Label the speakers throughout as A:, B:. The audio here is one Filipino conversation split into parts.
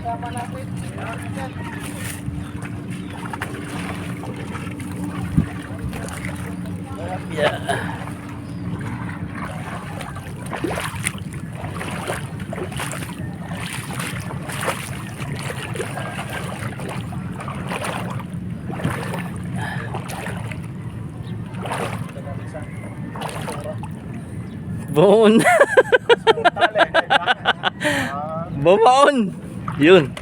A: kasama natin.
B: Yeah. Bumaon. Bumaon. Yun.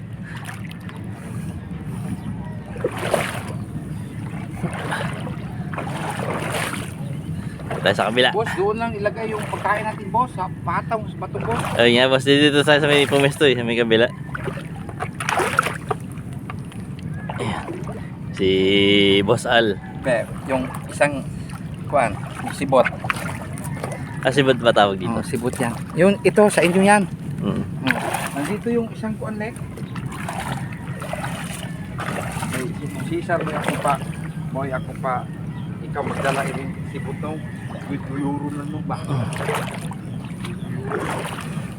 B: Tayo sa kabila.
A: Boss, doon lang ilagay yung pagkain natin, boss. Sa patong, sa bato, boss.
B: Ayun nga, boss. Dito sa may pumesto eh. Sa may kabila. Ayan. Si Boss Al.
A: Be, yung isang kuan, sibot.
B: Sibot ba tawag dito?
A: Oh, sibot yan. Yun, ito sa inyo yan.
B: Mm.
A: Nandito yung isang kuan lek. Si Cesar, boy ako pa. Boy ako pa. Ikaw magdala yung sibot nung. Euro na nung ba?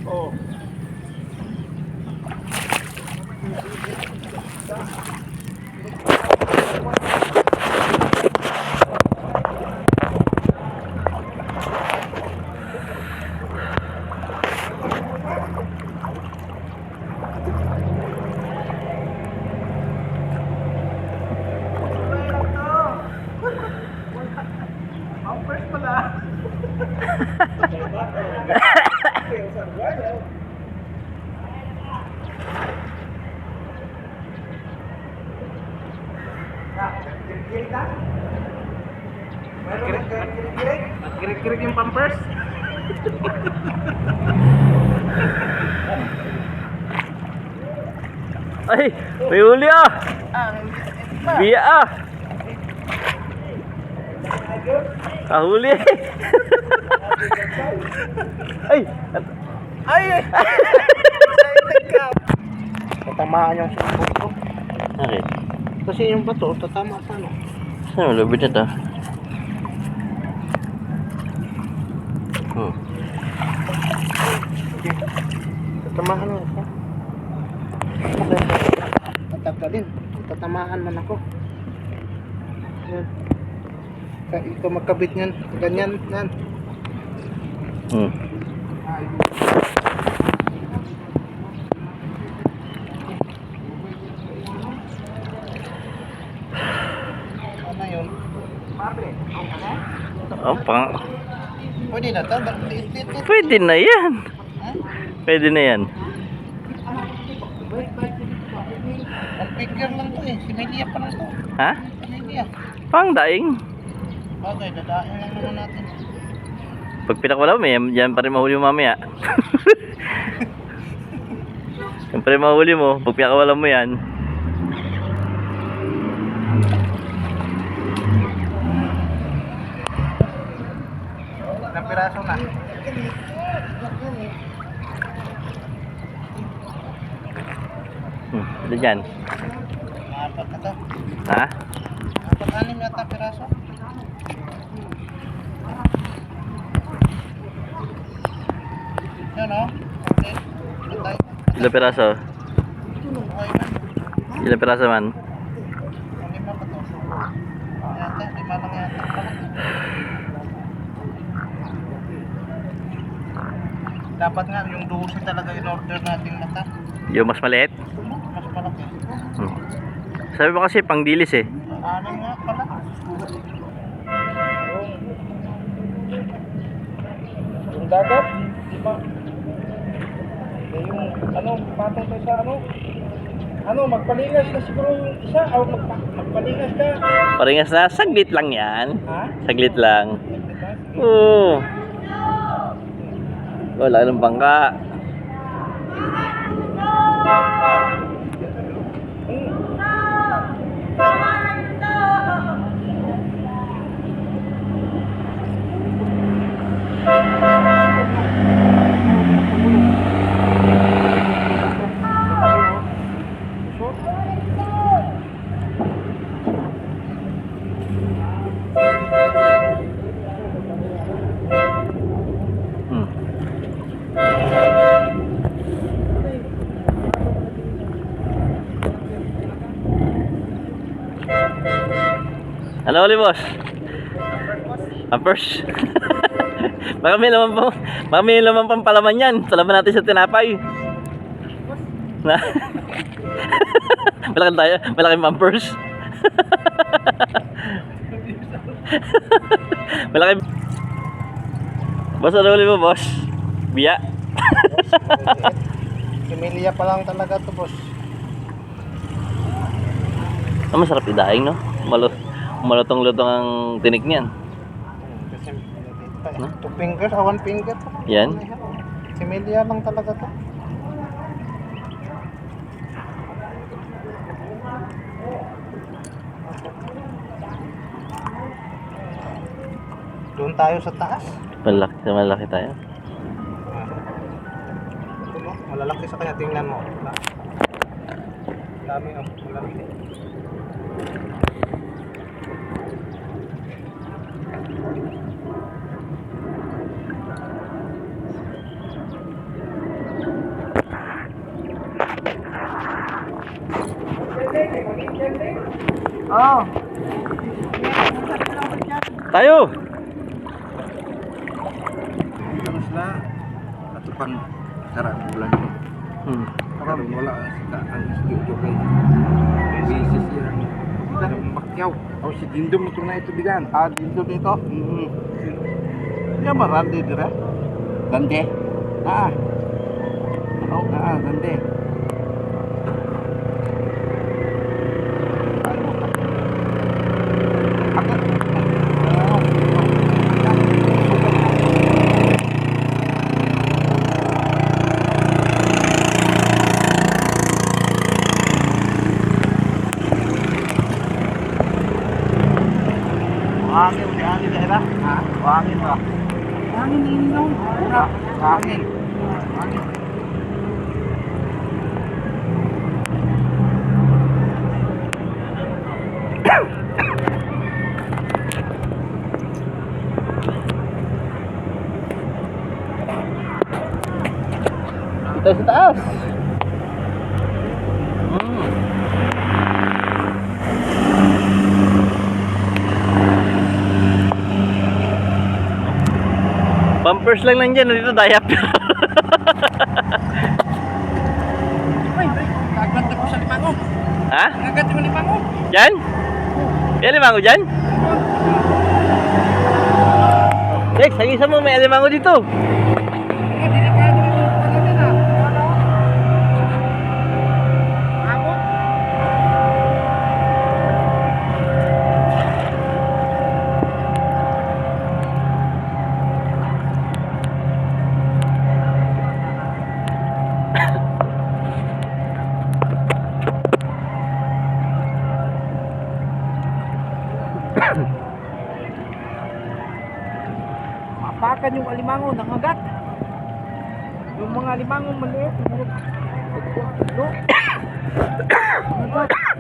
A: Oh. Kirik-kirik yung pampers.
B: Ay, may huli ah. Biya ah. Kahuli. Ay.
A: Ay! Tatamaan yung sibot ko.
B: Bakit?
A: Kasi yung bato, tatama sa ano.
B: Saan mo labit na to?
A: Tatamahan mo ito. Tatagdalin. Tatamahan man ako. Yan. Kaya ito magkabit niyan. Ganyan. Yan. Ano yun? Marbe.
B: Apa?
A: Pwede na ito. Liit-liit.
B: Pwede na yan. Pwede na yan.
A: Ang figure lang to eh. Si Melia pa lang to.
B: Ha?
A: Si Melia.
B: Pang daing.
A: Bagay, dadahin lang naman natin.
B: Pag pinakwala mo, yan pa rin mahuli mo mamaya. Yan pa rin mahuli mo. Pag pinakwala mo yan.
A: Ilang piraso na?
B: Ano dyan?
A: Apat na to.
B: Ha?
A: Anim yata piraso. Yan o. Okay. Patay.
B: Ilang piraso?
A: Okay man.
B: Ilang piraso man?
A: Lima pa to. Yata, lima lang yata pala. Dapat nga yung 12 talaga in order nating mata.
B: Yung mas maliit?
A: Mas malaki.
B: Sabi mo kasi pang dilis eh.
A: Anim nga pala. Yung dagat, di ba? Yung ano, patong tayo sa ano, magpalingas na siguro yung isa, o magpalingas ka.
B: Paringas na, saglit lang yan.
A: Ha?
B: Saglit lang. Oo. Wala ng bangka. Hmm. Ano ulit, boss? Pampers. Baka may laman pang palaman yan. Salaman natin sa tinapay. Na. Malaking pampers. Malaking. Boss, ano ulit mo, boss? Biya.
C: Emilia pa lang talaga to, boss.
B: Masarap idaing, no? Malutong-lutong ang tinik niyan.
C: Kasi 2 fingers, 1 finger.
B: Yan.
C: Emilia lang talaga to. Doon tayo sa taas.
B: Malaki tayo.
C: Malalaki sa kanya, tingnan mo. Dami, oh, malalaki. Oh.
B: Tayo!
A: Terus na atupan sarap bulan. Karon wala ang studio kay basis yan. Kita makyaw. O si Dindom ito na ito bigan.
C: Dito dito. Ya marandi dire.
A: Dande. Dande.
C: Hangin daerah. Hangin lah.
A: Hangin ini dong.
C: Hangin.
B: Kita sa taas. Pampers lang dyan, dito dayap.
A: Kagat ako sa limango.
B: Ha?
A: Kagat yung limango.
B: Dyan? May alimango dyan? Rex, hagisa mo, may alimango dito.
A: Delikado ito. Ano din ah? Abot. Mapakan yung alimango, nangagat. Yung mga alimango maliit, no? Nangagat.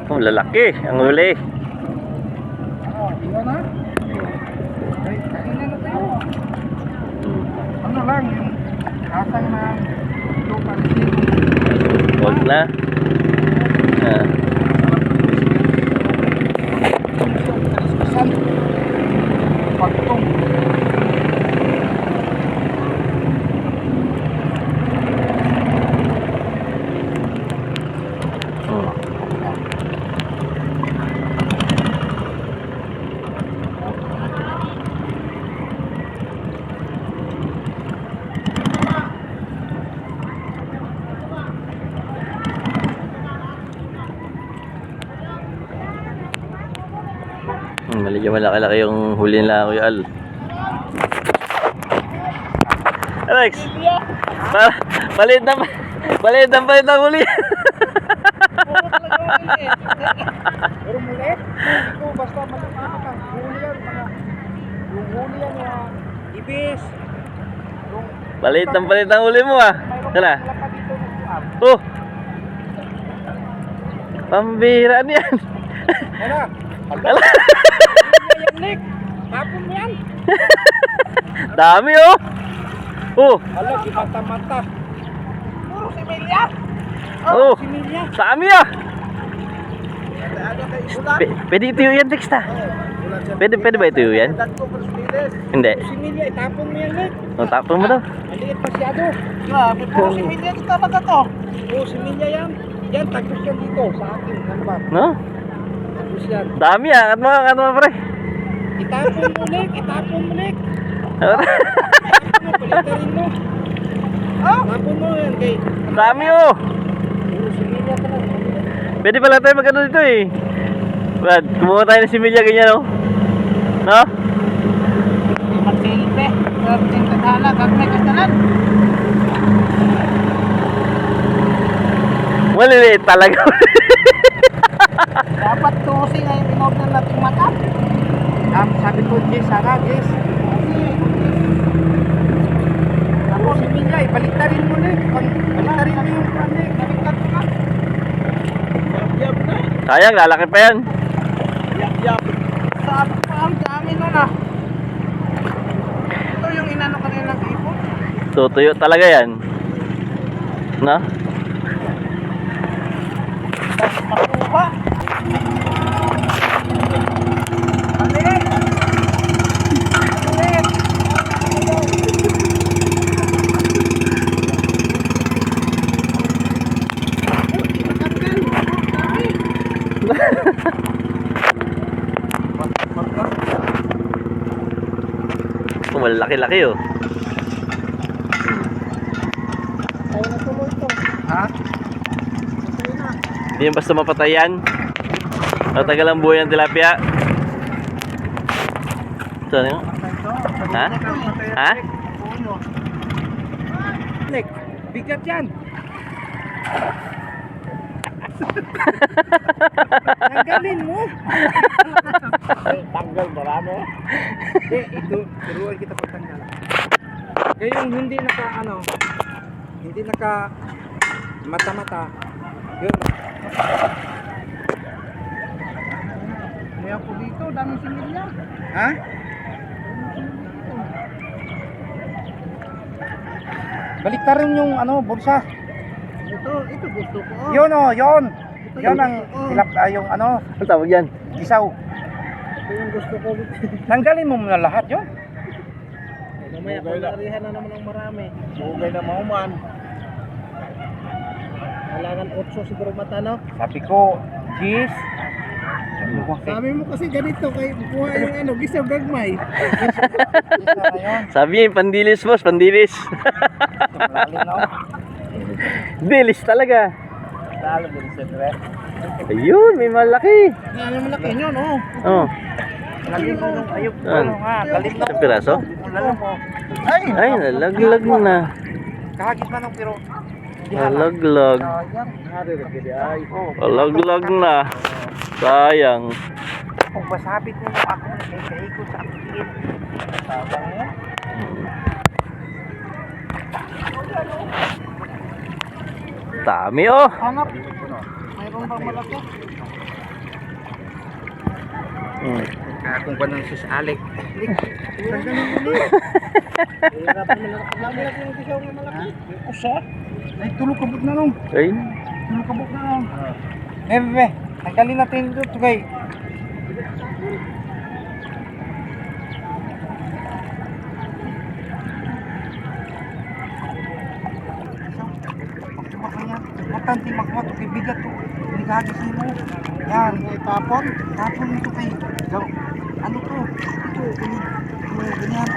B: Oh, lalaki ang huli.
A: Tingnan na. Kain na tayo. Ano lang, yung asang na ito pansin.
B: Huwag na.
A: Isang pagtong.
B: Medyo malaki-laki yung huli nila, Kuya Al. Alex! Maliit na huli.
A: Pero muli, ito basta maliit ang huli yan, yung huli yan na ibis.
B: Maliit ang huli mo ah. Kana?
A: Wala pa dito ng kuwan.
B: Oh! Pambira yan.
A: Ano?
B: Ala.
A: Yan, Nick. Tapon mo yan.
B: Dami oh. Oh.
A: Ala, mata-mata. Puro similya.
B: Oh.
A: Similya.
B: Dami ah.
A: Ano kay ulan?
B: Pwede ituyo yan, Dexta. Pwede ba ituyo yan? Hindi.
A: Similya, itapon mo yan, Nick.
B: O, tapon mo daw.
A: Maliit masyado.
C: Grabe, puro similya kita talaga to.
A: Oo, similya yan. Yan, tagos yan dito sa akin. Ano ba?
B: No?
A: Tagos yan.
B: Dami ah. Angat mo, pre.
A: Itapon mo, Nick. Itapon mo, Nick. Itapon mo, palitarin mo. Tapon mo yan kay...
B: Dami oh.
A: Puro similya ka lang.
B: Pwede pala tayo magano dito eh. Brad, kumuha tayo ng similya ganyan oh. No?
C: Magsilpe. Grabe yung kadala, gagmay kastalan.
B: Maliliit talaga.
C: Dapat tusi nga yung inorder nating mata.
A: Sabi ko, Jess, sana, Jess. Tapos similya, ibaliktarin mo, Nick. Baliktarin mo yung pan, Nick. Baliktad mo ka. Yab na.
B: Sayang, lalaki pa yan.
A: Yab.
C: Sabi pa ang dami nun ah. Ito yung inano kanina ng ipon.
B: Tutuyo talaga yan. No?
C: Makuha. Alit. Alit.
B: Malaki-laki oh.
C: Ayaw na tuloy ito.
A: Ha?
B: Hindi yung basta mapatay yan. Matagal ang buhay ng tilapia. Saan yun? Ha? Ha?
A: Nick, bigat yan. Tanggalin mo.
C: Tanggal marami.
A: Ito, turuan kita pagtanggal. Kaya yung hindi naka, hindi naka mata-mata, yun.
C: May ako dito, dami similya.
A: Ha? Baliktarin yung bulsa.
C: Ito gusto ko.
A: Yun yun.
C: Ito
A: Yun ang
C: gusto ko.
A: yung
B: Ang tawag yan?
A: gisaw.
C: Ito yung gusto ko.
A: Tanggalin mo muna lahat yun.
C: Mamaya pagkarihan na naman ang marami. Bugay na mauman. Kailangan 8 siguro mata, no?
A: Sabi ko, Gis.
C: Sabi mo kasi ganito, kay kuha yung gisaw gagmay.
B: Sabi niya, pandilis boss, pandilis.
A: Malalim na
B: Dilis talaga.
C: Lalo din sa dire.
B: Ayun, may malaki.
C: Ano malaki yun, oh.
B: Oh.
A: Lalim mo. Ayun.
B: Saan?
A: Galim na.
B: Isang piraso?
A: Lalim mo.
B: Ay, nalaglag mo na.
A: Kahagis man pero.
B: Nalaglag.
A: Sayang.
C: Ay,
B: Nalaglag na. Sayang.
A: Kung masabit mo ako, nagkaikot sa aking tingin. Sabang mo.
B: Dami oh.
C: hanap. Mayroon bang malaki?
A: Kung pa ng sus Alec.
C: Tanggalin mo na. Hirapan mo lang. Lagi yung gisaw na malaki.
A: Usa. Ay, tulog kabog na nung.
B: Ay,
A: Tulog kabog na nung. Bebe, tanggalin natin ito kay. Importante magmat kay bigat to. Hindi kahagis mo. Yan,
C: Tapon.
A: tapon ito kay. Ano to? Ito, ganyan. Yan.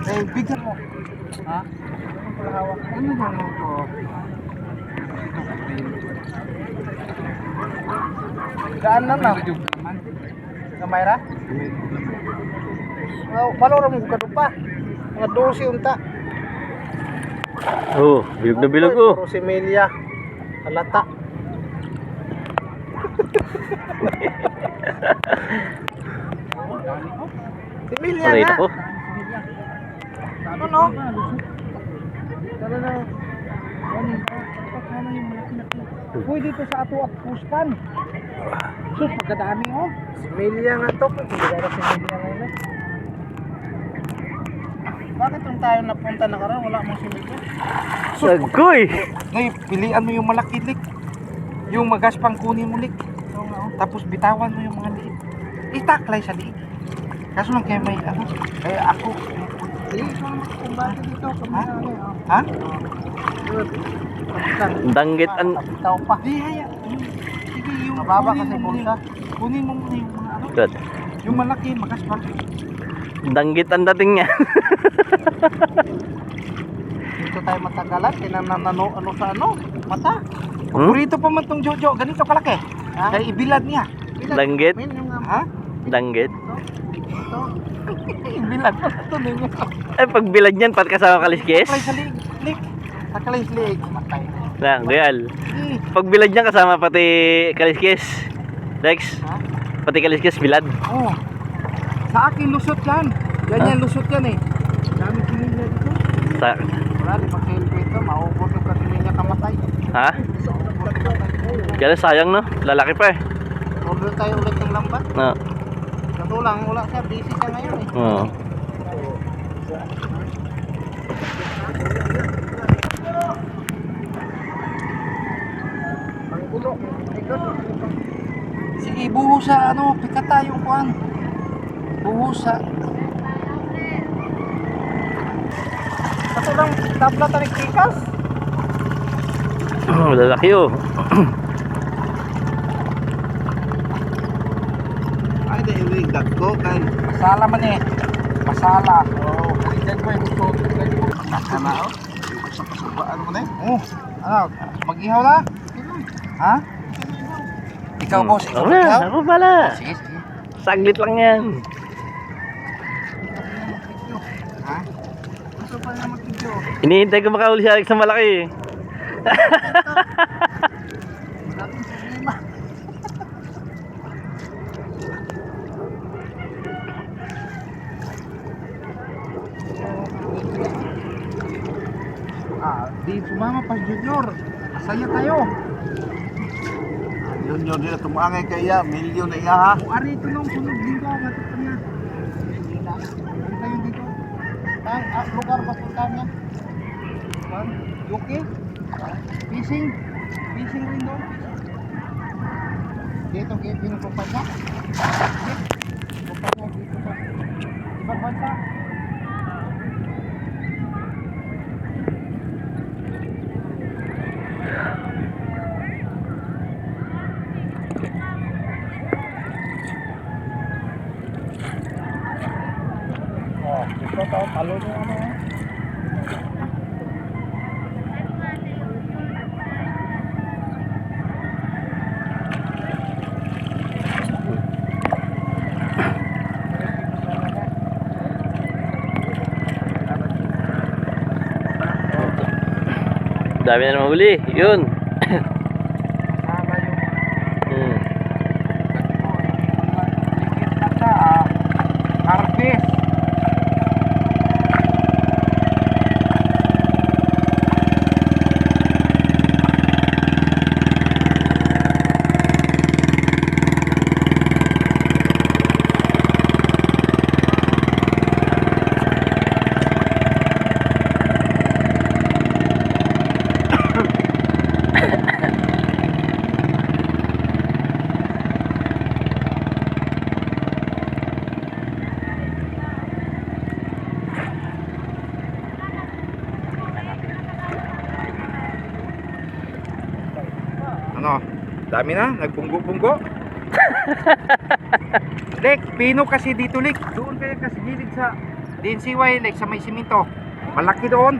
A: Eh, bigat mo. Ha? Ano ba mo to?
C: Gaan lang na. Sa Mayra? Malora mo ka pa. Mga 12 unta.
B: oh, bilog na bilog oh.
C: Puro similya. Halata. Similya
B: Alright
C: nga.
B: ako.
C: Ano no? Ano no? Pagkano yung malaki-laki. Pwede ito sa ato at puspan. Sus, pagkadami oh.
A: Similya nga to.
C: Sigara si Media ngayon. Bakit yung tayo napunta na karan, wala mong si Media?
B: Sagoy!
A: Ngay, pilian mo yung malaki lik. Yung magaspang kunin mo lik.
C: Oo nga oh.
A: Tapos bitawan mo yung mga liit. Itaklay sa liit. Kaso lang kaya may ano. Kaya ako.
C: Sige, ikaw naman kung bakit dito.
A: Ha? Ha?
B: Danggit an...
C: Ikaw pa.
A: Di, haya. Sige, yung
C: Mababa
A: kunin
C: kasi
A: mo muna
C: bulsa.
A: yung- Kunin mo muna yung mga ano.
B: Good.
A: Yung malaki, magaspang.
B: Danggit ang dating niya.
C: Dito tayo matagalan. Tinanano ano sa ano? Mata.
A: Paborito pa man tong Jojo. Ganito kalaki.
C: Ha?
A: Kaya ibilad niya.
B: Danggit?
C: Min, yung
A: Ha?
B: Danggit?
C: ito.
A: Ibilad mo na to ninyo.
B: Eh, pag bilad niyan, pat kasama kaliskis?
A: Taklay sa liig. Lik. Taklay sa liig. Matay.
B: Lang, real.
A: Sige.
B: Pag bilad niyan, kasama pati kaliskis. Rex,
A: Ha?
B: pati kaliskis, bilad.
A: Oh. Sa akin lusot yan. Ganyan lusot yan eh. Dami kinila dito.
B: Sa...
C: Wala, di mag-selfie ito. Maubos yung kasi niya kamatay.
B: Ha? Kaya sayang no? Lalaki pa eh.
C: Order tayo ulit ng lambat.
B: No.
C: Kaso lang, wala siya. Busy siya ngayon eh.
B: Oo.
C: Ang ulo.
A: Sige, buho sa ano, pikata yung kuan. Buho sa...
C: Kaso lang, tabla tayo kikas.
B: Lalaki oh.
A: Ay, dahil ko kay masala man eh. Masala.
C: Oo, kailan ko yung gusto.
A: Ano? Ano mo na eh? Oh, ano? Mag-ihaw na? Ha? Ikaw boss, ikaw
B: Ako na,
A: mag-ihaw?
B: ako pala.
A: Sige, sige.
B: Saglit lang yan.
A: Ha?
C: Gusto pa na mag-video.
B: Hinihintay ko makahuli si Alex sa malaki.
C: Malaking problema.
A: Di sumama pa Junior. Masaya tayo.
C: Yun nila tumangay kaya, milyon na iya ha.
A: O ari ito nung sunod dito, matik pa niya.
C: Ano tayo dito? Lugar ba punta niya?
A: Okay? Fishing? Fishing rin doon?
C: Dito kaya pinupupan niya? Pupan niya dito sa ibang bansa. Oh, dito to, talo niya ano eh.
B: Dami na naman huli. Yun.
A: Kasama yung
B: Hmm.
A: ligit na sa harvest. Ano? Dami na? Nagbunggo-bunggo? Lek, pino kasi dito, Lek. Doon kaya kasi gilid sa DNCY, Lek, sa may simento. Malaki doon.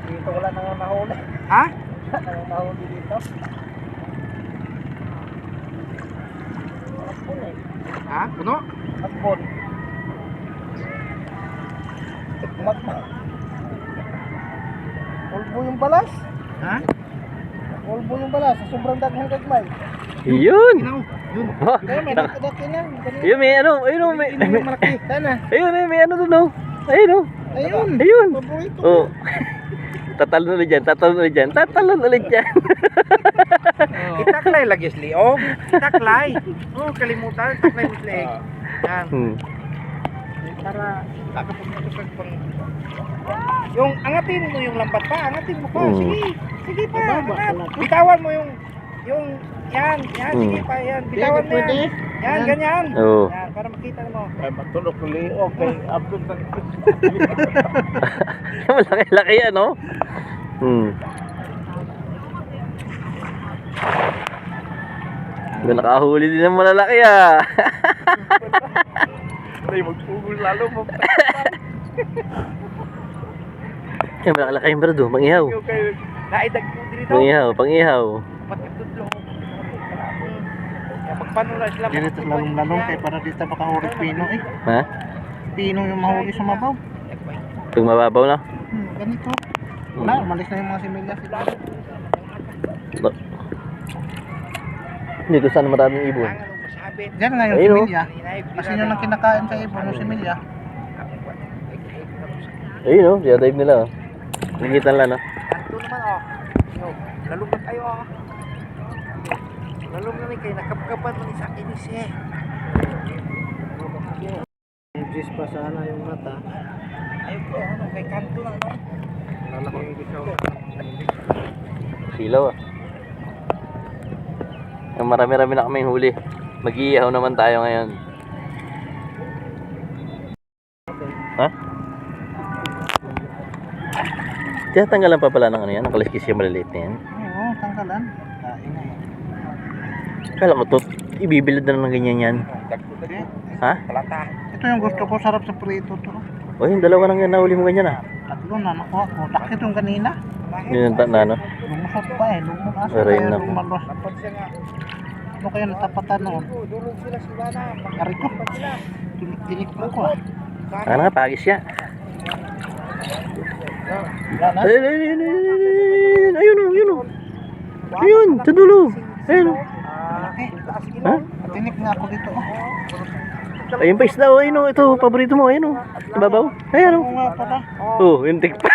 C: Dito wala nang mahuli.
A: Ha?
C: Wala nang mahuli dito. Hapon eh.
A: Ha? Puno?
C: Hapon. Magma. Ulbo yung balas.
A: Ha?
C: Ulbo yung balas. Sa sobrang daghang gagmay.
B: Yun.
A: Pinaw. Yun.
B: Oh,
C: Kaya may nakadaki lang. Ganun.
B: yun, may ano. Ayun oh, may...
A: Pino yung malaki.
C: Sana.
B: Ayun, may ano dun oh. Ayun oh.
C: Ayun.
B: Ayun.
C: Paborito ko.
B: Oh. Tatalon ulit dyan, tatalon ulit dyan, tatalon ulit dyan.
A: Itaklay lagi sa liog. Itaklay. Oh, kalimutan. Itaklay mo sa liog. Yan. Para nakapagputok pang... Yung angatin mo yung lambat pa. Angatin mo pa. Sige. Sige pa. Angat. Bitawan mo yung... Yan. Sige pa. Yan. Bitawan mo yan. Yan. Ganyan.
B: Oo.
A: Yan. Para makita mo.
C: Ay, matulog ko liog. Kay Abdul Tangkis.
B: Malaki-laki yan, no? Nakahuli din ng malalaki, ah.
C: Ay, magpugol lalo mo.
B: Yan, malaki yung brado, pangihaw.
A: Naidag mo dito.
B: Pangihaw.
A: Matutudlo. Magpanula sila.
C: Dito lalong-lalong kay para dito makahuri pino eh.
B: Ha?
C: Pino yung mahuli sa mabaw.
B: Pag mababaw na?
C: Ganito. Wala, umalis na yung mga similya.
B: Dito saan maraming ibon?
C: Diyan nga yung
B: Ayun, oh.
C: similya. Kasi yun ang kinakain sa ibon yung similya.
B: Ayun, no? Diya dive nila, oh. Nagitan lang, no?
A: Ito naman, oh. Lalong na kayo, oh. Lalong na kayo. Nakapkapan mo ni sa kinis, eh.
C: Jis pa sana yung mata.
A: Ayun po, ano, may kanto lang, no?
C: Lalaki yung gisaw.
B: Silaw, ah. Yung marami-rami na kaming huli. Mag-iihaw naman tayo ngayon. Ha? Kaya tanggalan pa pala ng ano yan? Ang kaliskis yung maliliit na yan.
C: Oo, tanggalan. Kain na yan.
B: Kala ko to, ibibilad na ng ganyan yan. Ha?
A: Palata.
C: Ito yung gusto ko, sarap sa prito to.
B: O yung dalawa nang nahuli mo ganyan, ah.
C: Tatlo na nakuha ko. Takit yung kanina.
B: Yun yung na, no?
C: Lumusot pa eh. Lumusot
B: Aray
C: kaya
B: na.
C: lumalos.
A: Tapos siya nga.
C: Ano kaya natapatan noon?
A: Durog sila sila na.
C: Aray ko. Dinik ko ko ah.
B: Ano nga, pagis siya.
C: Yan ah.
B: Ayun, ayun, ayun, ayun, ayun, ayun, oh. Ayun, sa dulo. Ayun, oh.
C: Malaki.
B: Ha?
C: Dinik nga ako dito.
B: Ayun pa isda, oh. Ayun, oh. Ito, paborito mo. Ayun, oh. Ibabaw. Ayun, oh.
C: Oo nga pala.
B: Oh, hintik pa.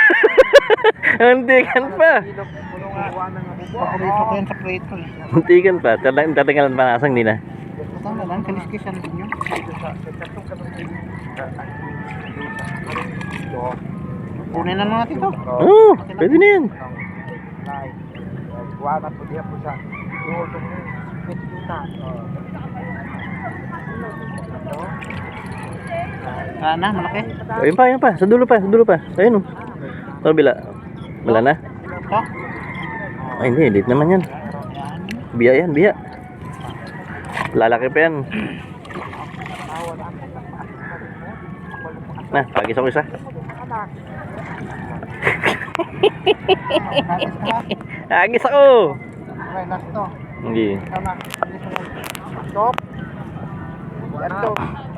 B: Hintikan pa.
C: Paborito ko yan sa prito eh.
B: Hintikan pa. Tatanggalan pa nasang din, ah.
C: Ito na lang, kaliskisan din yun. Kunin na natin to.
B: Oh, pwede na yan.
A: Wala po diya po sa durog ni Petuna.
C: Sana, malaki.
B: Ayun pa. Sa dulo pa, sa dulo pa. Ayun, oh. Sa kabila. Wala na?
C: Ito.
B: Ay, hindi. Edit naman yan. Biya yan, biya. Lalaki pa yan. Na, pagis ako isa. Pagis ako.
C: Okay, last to.
B: Hindi.
C: Tama.
A: Stop. Ito.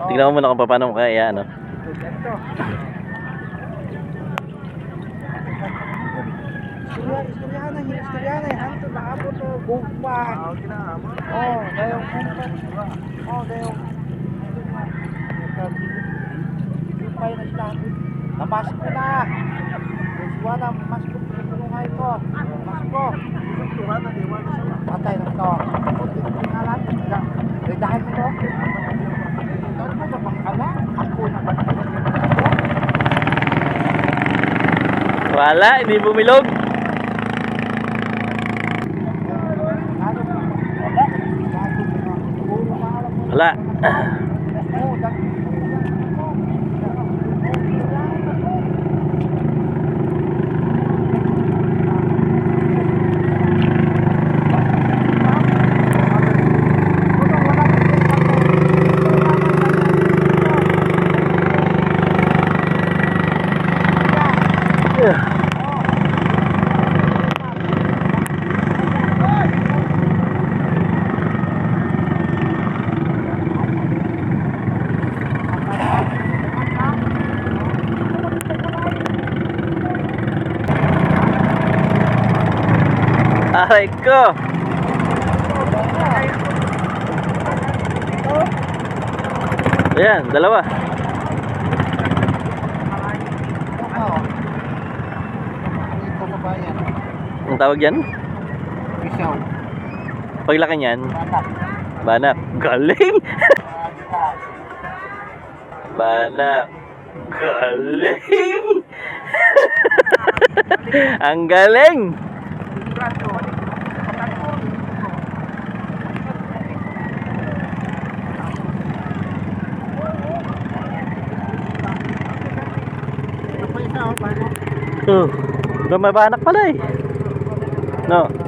B: Tignan mo muna kung paano kaya, ano.
A: Ito. Istorya na. Hanto na abo to. Bugpa. Oh, dayong bugpa. Oh, dayong. Bugpay na sila. Namasok ko na. Wala, masok ko sa tulungay ko. Masok ko. Patay na ito. Pangalan. Redahan mo to. Ito mo ba pangkala? Ako na ba?
B: Wala, hindi bumilog. Wala. Aray ko. Ayan, dalawa.
C: Ito ko
B: tawag yan?
A: Isaw.
B: Paglaki niyan? Banak. Galing! Banak. Galing! Ang galing!
C: Ito pa isa, oh, bago.
B: Oh, may banak pala eh. No.